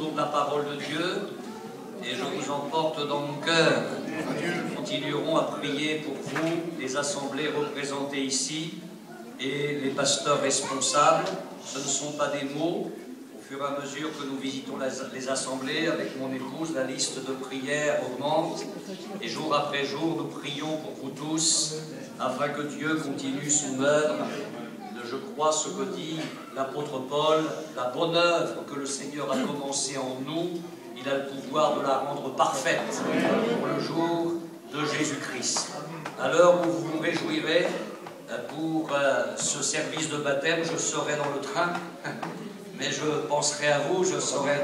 autour de la parole de Dieu et je vous emporte dans mon cœur. Nous continuerons à prier pour vous, les assemblées représentées ici et les pasteurs responsables. Ce ne sont pas des mots. Au fur et à mesure que nous visitons les assemblées avec mon épouse, la liste de prières augmente et jour après jour nous prions pour vous tous afin que Dieu continue son œuvre. Je crois ce que dit l'apôtre Paul, la bonne œuvre que le Seigneur a commencée en nous, il a le pouvoir de la rendre parfaite pour le jour de Jésus-Christ. À l'heure où vous vous réjouirez pour ce service de baptême, je serai dans le train, mais je penserai à vous, je serai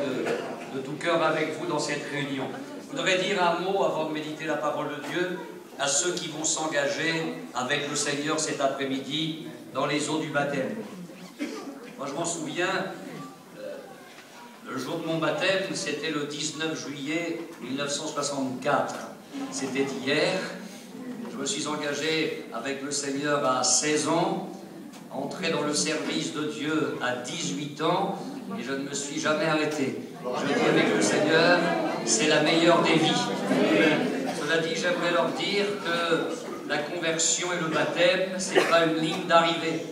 de tout cœur avec vous dans cette réunion. Je voudrais dire un mot avant de méditer la parole de Dieu à ceux qui vont s'engager avec le Seigneur cet après-midi dans les eaux du baptême. Moi je m'en souviens, le jour de mon baptême, c'était le 19 juillet 1964. C'était hier. Je me suis engagé avec le Seigneur à 16 ans, entré dans le service de Dieu à 18 ans, et je ne me suis jamais arrêté. Je dis avec le Seigneur, c'est la meilleure des vies. Cela dit, j'aimerais leur dire que la conversion et le baptême, ce n'est pas une ligne d'arrivée.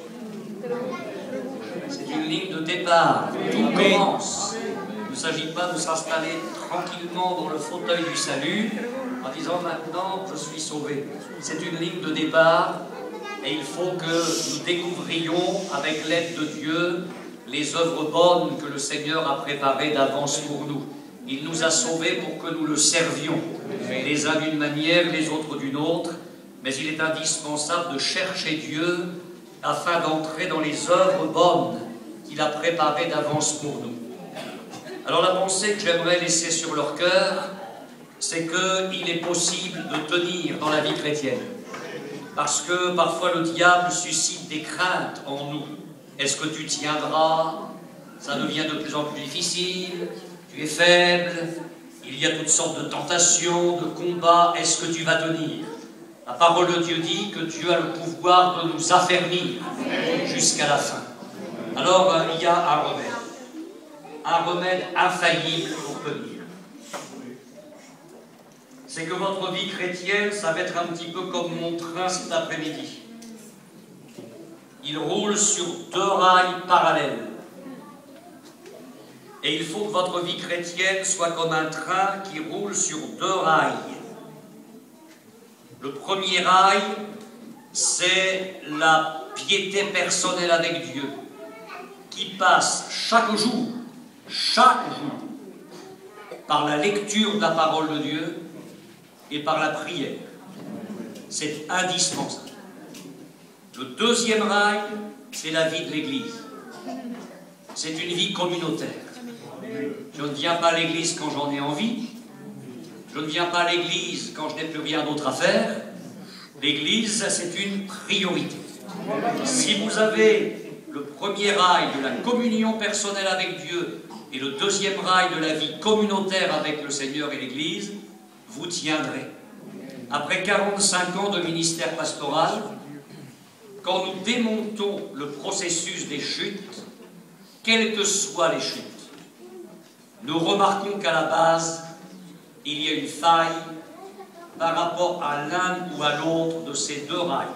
C'est une ligne de départ. Tout commence. Il ne s'agit pas de s'installer tranquillement dans le fauteuil du salut en disant maintenant je suis sauvé. C'est une ligne de départ et il faut que nous découvrions avec l'aide de Dieu les œuvres bonnes que le Seigneur a préparées d'avance pour nous. Il nous a sauvés pour que nous le servions, les uns d'une manière, les autres d'une autre, mais il est indispensable de chercher Dieu afin d'entrer dans les œuvres bonnes qu'il a préparées d'avance pour nous. Alors la pensée que j'aimerais laisser sur leur cœur, c'est qu'il est possible de tenir dans la vie chrétienne. Parce que parfois le diable suscite des craintes en nous. Est-ce que tu tiendras? Ça devient de plus en plus difficile. Tu es faible. Il y a toutes sortes de tentations, de combats. Est-ce que tu vas tenir? La parole de Dieu dit que Dieu a le pouvoir de nous affermir jusqu'à la fin. Alors il y a un remède infaillible pour tenir. C'est que votre vie chrétienne, ça va être un petit peu comme mon train cet après-midi. Il roule sur 2 rails parallèles. Et il faut que votre vie chrétienne soit comme un train qui roule sur 2 rails. Le premier rail, c'est la piété personnelle avec Dieu, qui passe chaque jour, par la lecture de la parole de Dieu et par la prière. C'est indispensable. Le deuxième rail, c'est la vie de l'Église. C'est une vie communautaire. Je ne viens pas à l'Église quand j'en ai envie. Je ne viens pas à l'Église quand je n'ai plus rien d'autre à faire. L'Église, c'est une priorité. Si vous avez le premier rail de la communion personnelle avec Dieu et le deuxième rail de la vie communautaire avec le Seigneur et l'Église, vous tiendrez. Après 45 ans de ministère pastoral, quand nous démontons le processus des chutes, quelles que soient les chutes, nous remarquons qu'à la base, il y a une faille par rapport à l'un ou à l'autre de ces 2 rails.